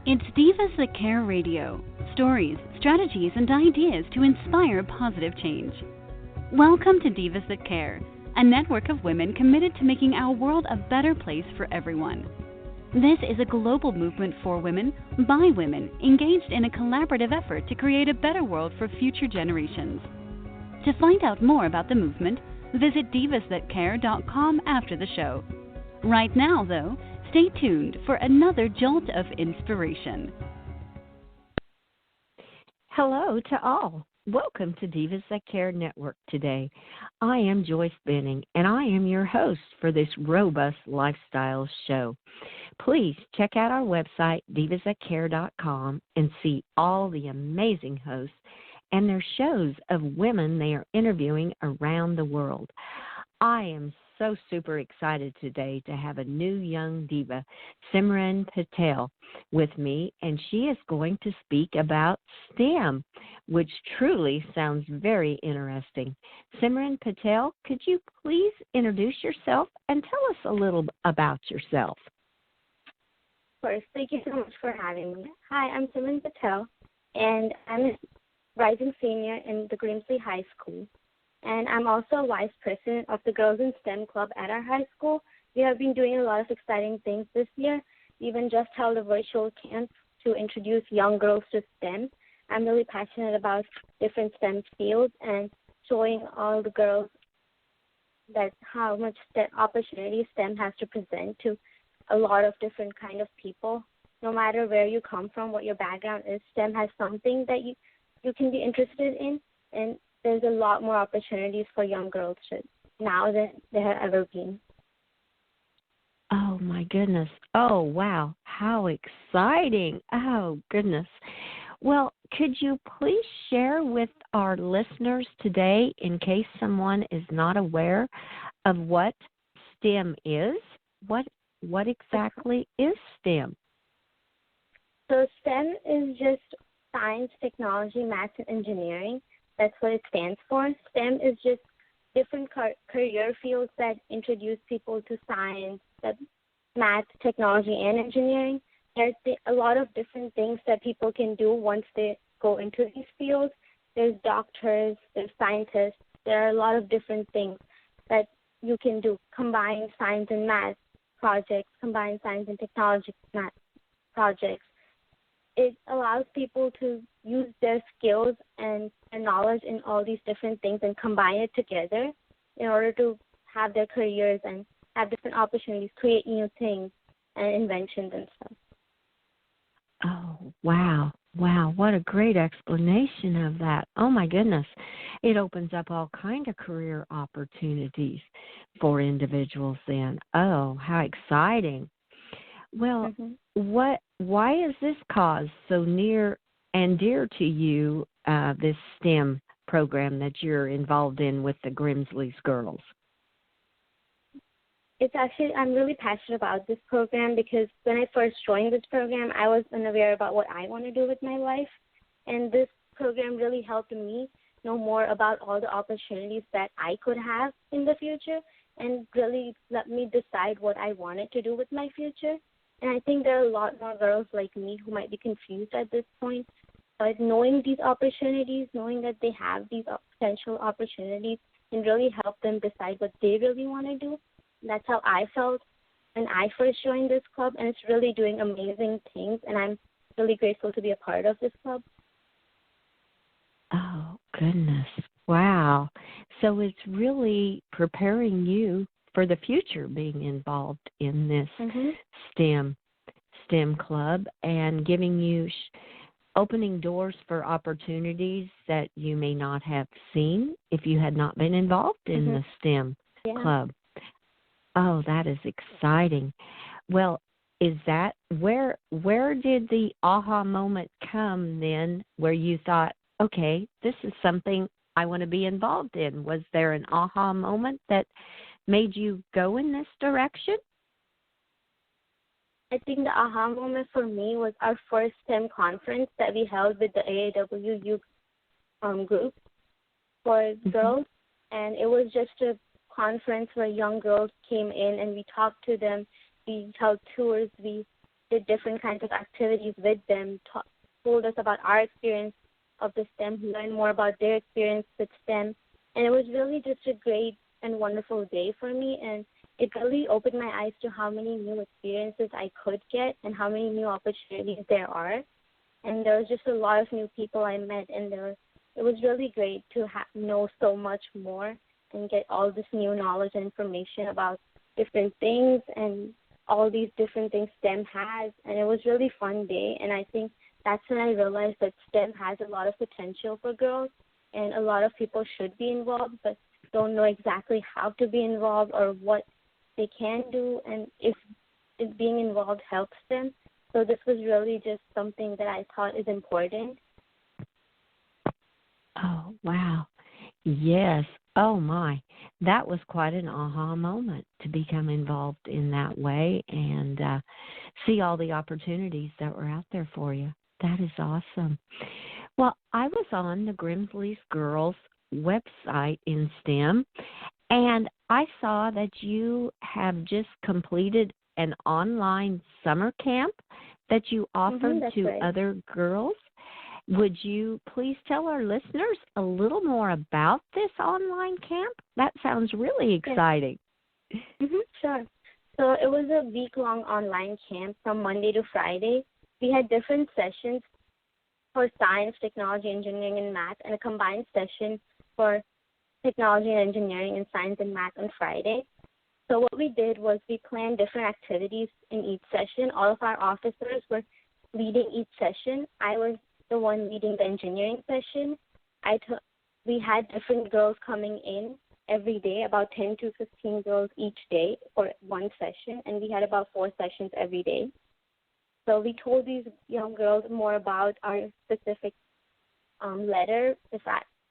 It's Divas That Care Radio. Stories, strategies, and ideas to inspire positive change. Welcome to Divas That Care, a network of women committed to making our world a better place for everyone. This is a global movement for women, by women, engaged in a collaborative effort to create a better world for future generations. To find out more about the movement, visit divasthatcare.com after the show. Right now, though, stay tuned for another jolt of inspiration. Hello to all. Welcome to Divas That Care Network today. I am Joyce Benning, and I am your host for this robust lifestyle show. Please check out our website, divasthatcare.com, and see all the amazing hosts and their shows of women they are interviewing around the world. I am so super excited today to have a new young diva, Simran Patel, with me, and she is going to speak about STEM, which truly sounds very interesting. Simran Patel, could you please introduce yourself and tell us a little about yourself? Of course. Thank you so much for having me. Hi, I'm Simran Patel, and I'm a rising senior in the Grimsley High School. And I'm also vice president of the Girls in STEM Club at our high school. We have been doing a lot of exciting things this year. We even just held a virtual camp to introduce young girls to STEM. I'm really passionate about different STEM fields and showing all the girls that how much opportunity STEM has to present to a lot of different kind of people. No matter where you come from, what your background is, STEM has something that you can be interested in, and there's a lot more opportunities for young girls now than there have ever been. Oh, my goodness. Oh, wow. How exciting. Oh, goodness. Well, could you please share with our listeners today, in case someone is not aware of what STEM is? What exactly is STEM? So STEM is just science, technology, math, and engineering. That's what it stands for. STEM is just different career fields that introduce people to science, math, technology, and engineering. There's a lot of different things that people can do once they go into these fields. There's doctors, there's scientists. There are a lot of different things that you can do. Combine science and math projects, combine science and technology math projects. It allows people to use their skills and their knowledge in all these different things and combine it together in order to have their careers and have different opportunities, create new things and inventions and stuff. Oh, wow. Wow, what a great explanation of that. Oh, my goodness. It opens up all kind of career opportunities for individuals then. Oh, how exciting. Well, why is this cause so near and dear to you, this STEM program that you're involved in with the Grimsley's girls? It's actually, I'm really passionate about this program because when I first joined this program, I was unaware about what I want to do with my life. And this program really helped me know more about all the opportunities that I could have in the future and really let me decide what I wanted to do with my future. And I think there are a lot more girls like me who might be confused at this point. But knowing these opportunities, knowing that they have these potential opportunities, can really help them decide what they really want to do. That's how I felt when I first joined this club, and it's really doing amazing things, and I'm really grateful to be a part of this club. Oh, goodness. Wow. So it's really preparing you for the future, being involved in this STEM club and giving you opening doors for opportunities that you may not have seen if you had not been involved in the STEM club. Oh, that is exciting. Well, is that where did the aha moment come then where you thought, okay, this is something I want to be involved in? Was there an aha moment that made you go in this direction? I think the aha moment for me was our first STEM conference that we held with the AAW youth group for girls, and it was just a conference where young girls came in and we talked to them. We held tours. We did different kinds of activities with them, told us about our experience of the STEM, learned more about their experience with STEM. And it was really just a great and wonderful day for me. And it really opened my eyes to how many new experiences I could get and how many new opportunities there are. And there was just a lot of new people I met, and it was really great to know so much more and get all this new knowledge and information about different things and all these different things STEM has. And it was a really fun day, and I think that's when I realized that STEM has a lot of potential for girls, and a lot of people should be involved but don't know exactly how to be involved or what they can do and if being involved helps them. So this was really just something that I thought is important. Oh, wow. Yes. Oh, my. That was quite an aha moment to become involved in that way and see all the opportunities that were out there for you. That is awesome. Well, I was on the Grimsley's Girls website in STEM, and I saw that you have just completed an online summer camp that you offered to right. other girls. Would you please tell our listeners a little more about this online camp? That sounds really exciting. Sure. So it was a week-long online camp from Monday to Friday. We had different sessions for science, technology, engineering, and math, and a combined session for technology and engineering and science and math on Friday. So what we did was we planned different activities in each session. All of our officers were leading each session. I was the one leading the engineering session. We had different girls coming in every day, about 10 to 15 girls each day for one session, and we had about 4 sessions every day. So we told these young girls more about our specific letter.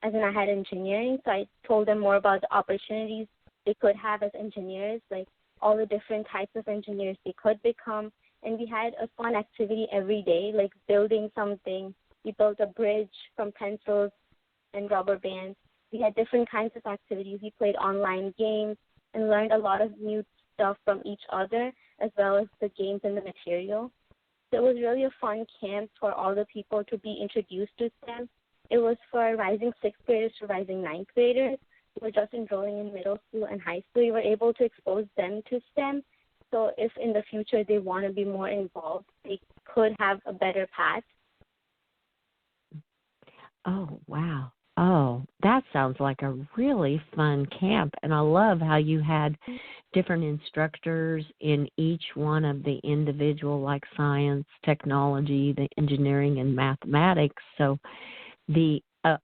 As in I had engineering, so I told them more about the opportunities they could have as engineers, like all the different types of engineers they could become. And we had a fun activity every day, like building something. We built a bridge from pencils and rubber bands. We had different kinds of activities. We played online games and learned a lot of new stuff from each other, as well as the games and the material. So it was really a fun camp for all the people to be introduced to STEM. It was for rising 6th graders to rising 9th graders who were just enrolling in middle school and high school. We were able to expose them to STEM. So if in the future they want to be more involved, they could have a better path. Oh, wow. Oh, that sounds like a really fun camp. And I love how you had different instructors in each one of the individual, like science, technology, the engineering, and mathematics. So the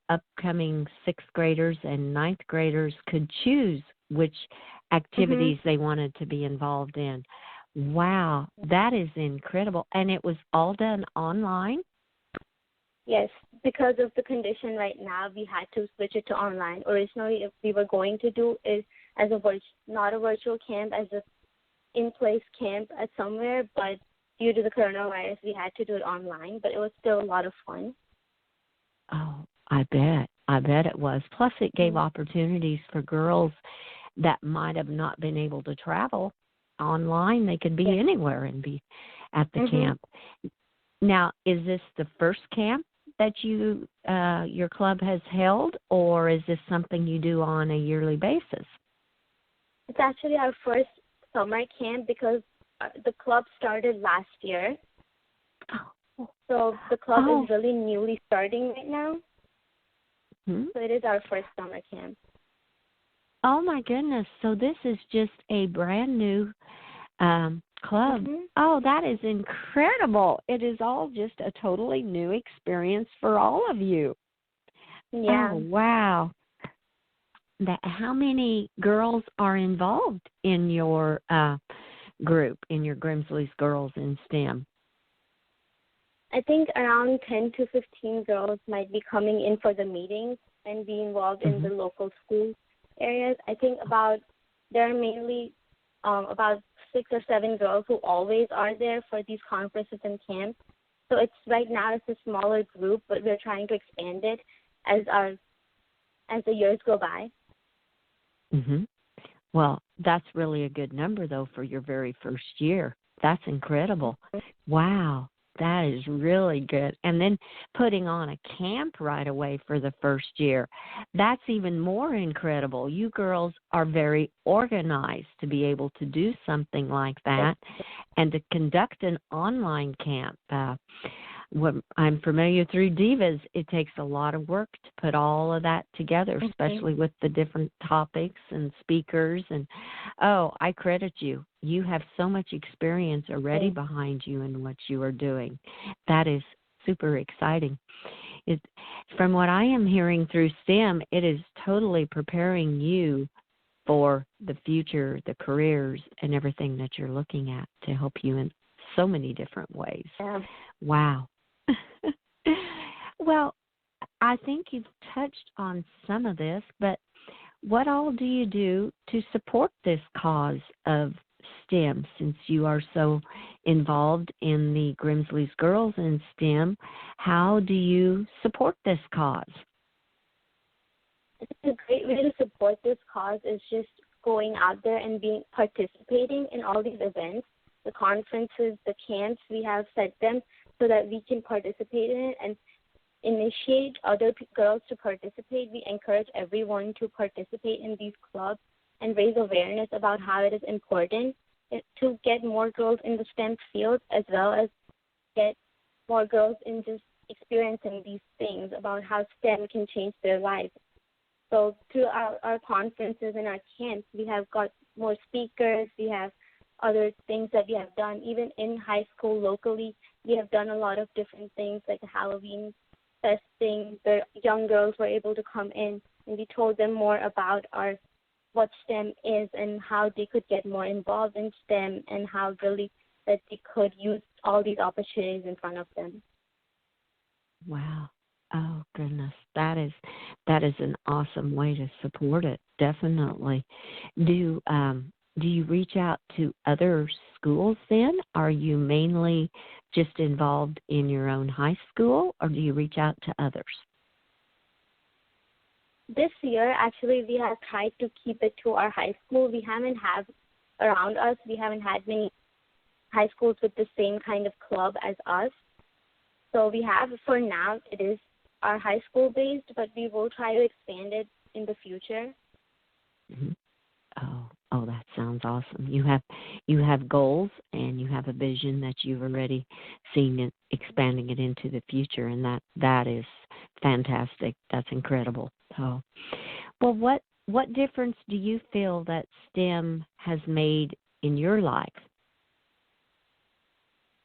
upcoming 6th graders and 9th graders could choose which activities they wanted to be involved in. Wow, that is incredible. And it was all done online? Yes, because of the condition right now, we had to switch it to online. Originally, if we were going to do it as not a virtual camp, as a in-place camp at somewhere, but due to the coronavirus, we had to do it online, but it was still a lot of fun. Oh, I bet. I bet it was. Plus, it gave opportunities for girls that might have not been able to travel online. They could be anywhere and be at the camp. Now, is this the first camp that your club has held, or is this something you do on a yearly basis? It's actually our first summer camp because the club started last year. Oh. So the club is really newly starting right now. So it is our first summer camp. Oh, my goodness. So this is just a brand new club. Oh, that is incredible. It is all just a totally new experience for all of you. Yeah. Oh, wow. How many girls are involved in your group, in your Grimsley's Girls in STEM? I think around 10 to 15 girls might be coming in for the meetings and be involved in the local school areas. I think there are mainly about 6 or 7 girls who always are there for these conferences and camps. So right now it's a smaller group, but we're trying to expand it as the years go by. Well, that's really a good number, though, for your very first year, That's incredible. Wow. That is really good. And then putting on a camp right away for the first year, that's even more incredible. You girls are very organized to be able to do something like that and to conduct an online camp. What I'm familiar through Divas, it takes a lot of work to put all of that together, especially with the different topics and speakers. And, I credit you. You have so much experience already behind you in what you are doing. That is super exciting. From what I am hearing through STEM, it is totally preparing you for the future, the careers, and everything that you're looking at to help you in so many different ways. Wow. Well, I think you've touched on some of this, but what all do you do to support this cause of STEM, since you are so involved in the Grimsley's Girls in STEM? How do you support this cause? I think a great way to support this cause is just going out there and participating in all these events, the conferences, the camps. We have set them so that we can participate in it and initiate other girls to participate. We encourage everyone to participate in these clubs and raise awareness about how it is important to get more girls in the STEM field, as well as get more girls in just experiencing these things about how STEM can change their lives. So through our conferences and our camps, we have got more speakers. We have other things that we have done. Even in high school locally, we have done a lot of different things like Halloween festing. The young girls were able to come in, and we told them more about what STEM is and how they could get more involved in STEM and how really that they could use all these opportunities in front of them. Wow. Oh, goodness. That is an awesome way to support it, definitely. Do you reach out to other schools then? Are you mainly just involved in your own high school, or do you reach out to others? This year, actually, we have tried to keep it to our high school. We haven't had many high schools with the same kind of club as us. So we have, for now, it is our high school based, but we will try to expand it in the future. Mm-hmm. Oh, that sounds awesome. You have goals and you have a vision that you've already seen it expanding it into the future, and that is fantastic. That's incredible. So, well, what difference do you feel that STEM has made in your life?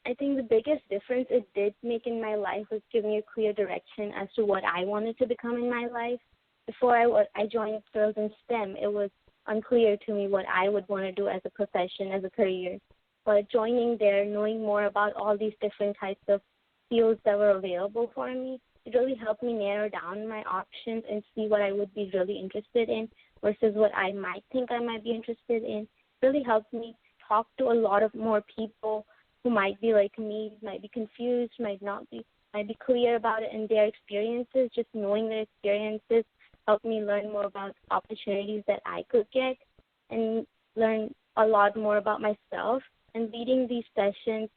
I think the biggest difference it did make in my life was give me a clear direction as to what I wanted to become in my life. Before I joined Girls in STEM, it was unclear to me what I would want to do as a profession, as a career. But joining there, knowing more about all these different types of fields that were available for me, it really helped me narrow down my options and see what I would be really interested in versus what I might think I might be interested in. It really helped me talk to a lot of more people who might be like me, might be confused, might be clear about it and their experiences. Just knowing their experiences helped me learn more about opportunities that I could get and learn a lot more about myself. And leading these sessions,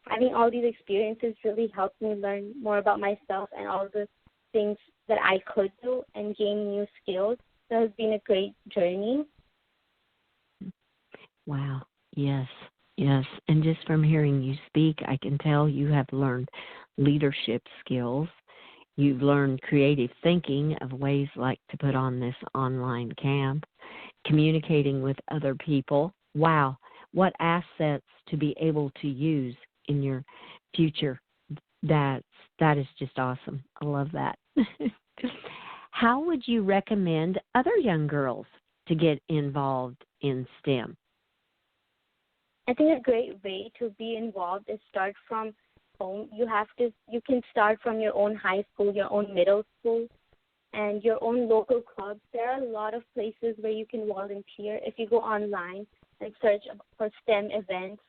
having all these experiences really helped me learn more about myself and all the things that I could do and gain new skills. So it has been a great journey. Wow. Yes. And just from hearing you speak, I can tell you have learned leadership skills. You've learned creative thinking of ways like to put on this online camp, communicating with other people. Wow, what assets to be able to use in your future. That is just awesome. I love that. How would you recommend other young girls to get involved in STEM? I think a great way to be involved is start from home. You can start from your own high school, your own middle school, and your own local clubs. There are a lot of places where you can volunteer. If you go online and search for STEM events,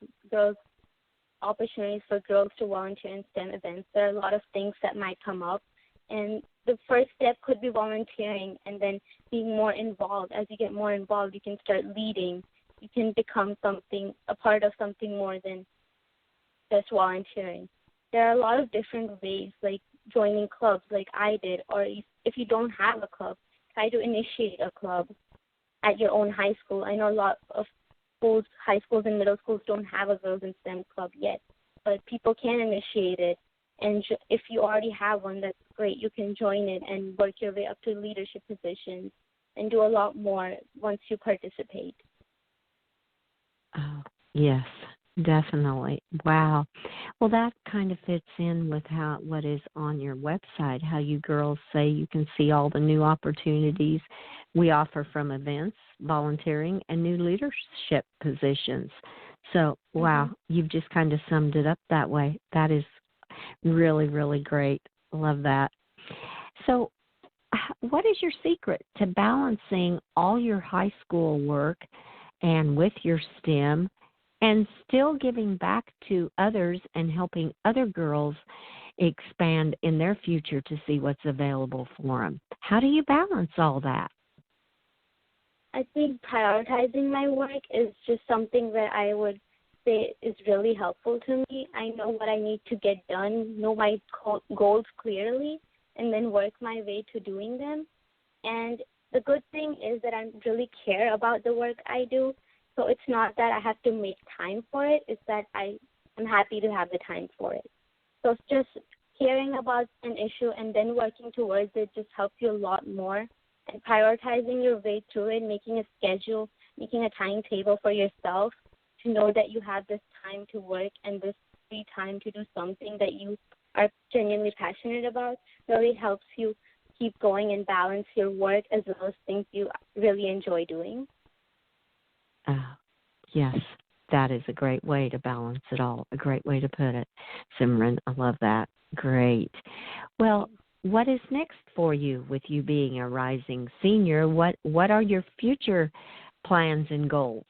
opportunities for girls to volunteer in STEM events, there are a lot of things that might come up. And the first step could be volunteering and then being more involved. As you get more involved, you can start leading you can become a part of something more than just volunteering. There are a lot of different ways, like joining clubs like I did, or if you don't have a club, try to initiate a club at your own high school. I know a lot of schools, high schools and middle schools don't have a Girls in STEM club yet, but people can initiate it. And if you already have one, that's great. You can join it and work your way up to leadership positions and do a lot more once you participate. Oh, yes, definitely. Wow. Well, that kind of fits in with what is on your website, how you girls say you can see all the new opportunities we offer from events, volunteering, and new leadership positions. So, wow, you've just kind of summed it up that way. That is really, really great. Love that. So, what is your secret to balancing all your high school work and with your STEM and still giving back to others and helping other girls expand in their future to see what's available for them? How do you balance all that? I think prioritizing my work is just something that I would say is really helpful to me. I know what I need to get done, know my goals clearly, and then work my way to doing them. And the good thing is that I really care about the work I do. So it's not that I have to make time for it. It's that I'm happy to have the time for it. So it's just caring about an issue and then working towards it just helps you a lot more. And prioritizing your way through it, making a schedule, making a timetable for yourself to know that you have this time to work and this free time to do something that you are genuinely passionate about really helps you keep going and balance your work as well as things you really enjoy doing. Yes, that is a great way to balance it all, a great way to put it. Simran, I love that. Great. Well, what is next for you with you being a rising senior? What are your future plans and goals?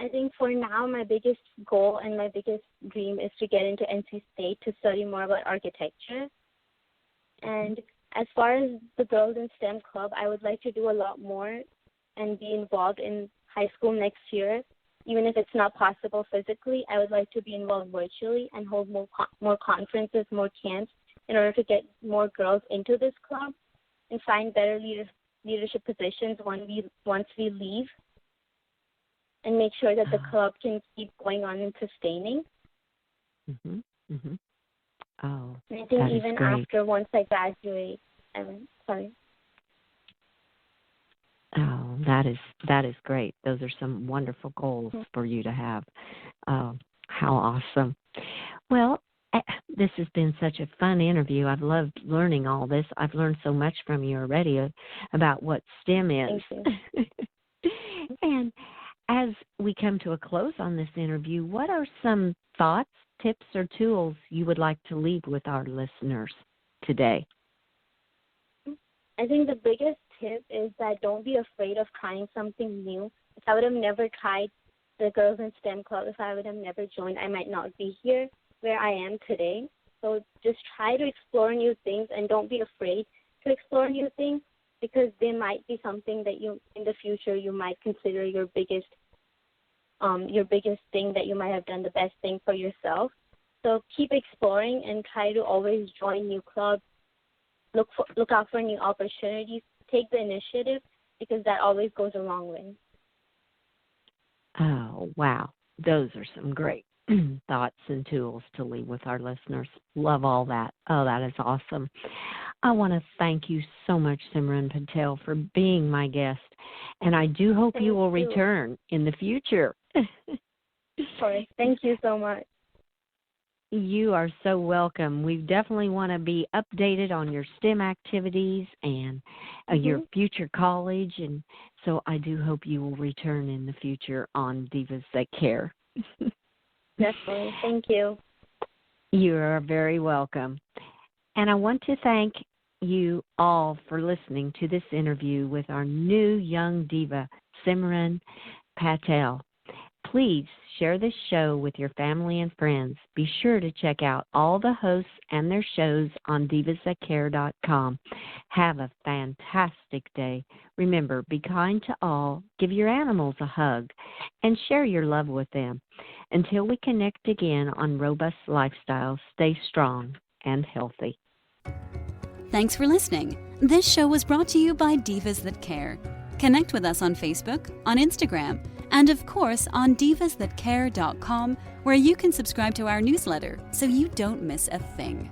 I think for now, my biggest goal and my biggest dream is to get into NC State to study more about architecture. And as far as the Girls in STEM Club, I would like to do a lot more and be involved in high school next year. Even if it's not possible physically, I would like to be involved virtually and hold more conferences, more camps in order to get more girls into this club and find better leadership positions once we leave, and make sure that the club can keep going on and sustaining. Mm-hmm. Mm-hmm. Oh, and I think even after, once I graduate, sorry. Oh, that is great. Those are some wonderful goals for you to have. Oh, how awesome. Well, this has been such a fun interview. I've loved learning all this. I've learned so much from you already about what STEM is. Thank you. And as we come to a close on this interview, what are some thoughts, tips, or tools you would like to leave with our listeners today? I think the biggest tip is that don't be afraid of trying something new. If I would have never tried the Girls in STEM Club, if I would have never joined, I might not be here where I am today. So just try to explore new things and don't be afraid to explore new things, because there might be something that you, in the future, you might consider your biggest thing that you might have done, the best thing for yourself. So keep exploring and try to always join new clubs. Look out for new opportunities. Take the initiative, because that always goes a long way. Oh, wow. Those are some great thoughts and tools to leave with our listeners. Love all that. Oh, that is awesome. I want to thank you so much, Simran Patel, for being my guest, and I do hope you will return in the future. Sorry. Thank you so much. You are so welcome. We definitely want to be updated on your STEM activities and your future college, and so I do hope you will return in the future on Divas That Care. Definitely. Thank you. You are very welcome. And I want to thank you all for listening to this interview with our new young diva, Simran Patel. Please share this show with your family and friends. Be sure to check out all the hosts and their shows on divasthatcare.com. Have a fantastic day. Remember, be kind to all, give your animals a hug, and share your love with them. Until we connect again on Robust Lifestyles, stay strong and healthy. Thanks for listening. This show was brought to you by Divas That Care. Connect with us on Facebook, on Instagram, and of course on divasthatcare.com, where you can subscribe to our newsletter so you don't miss a thing.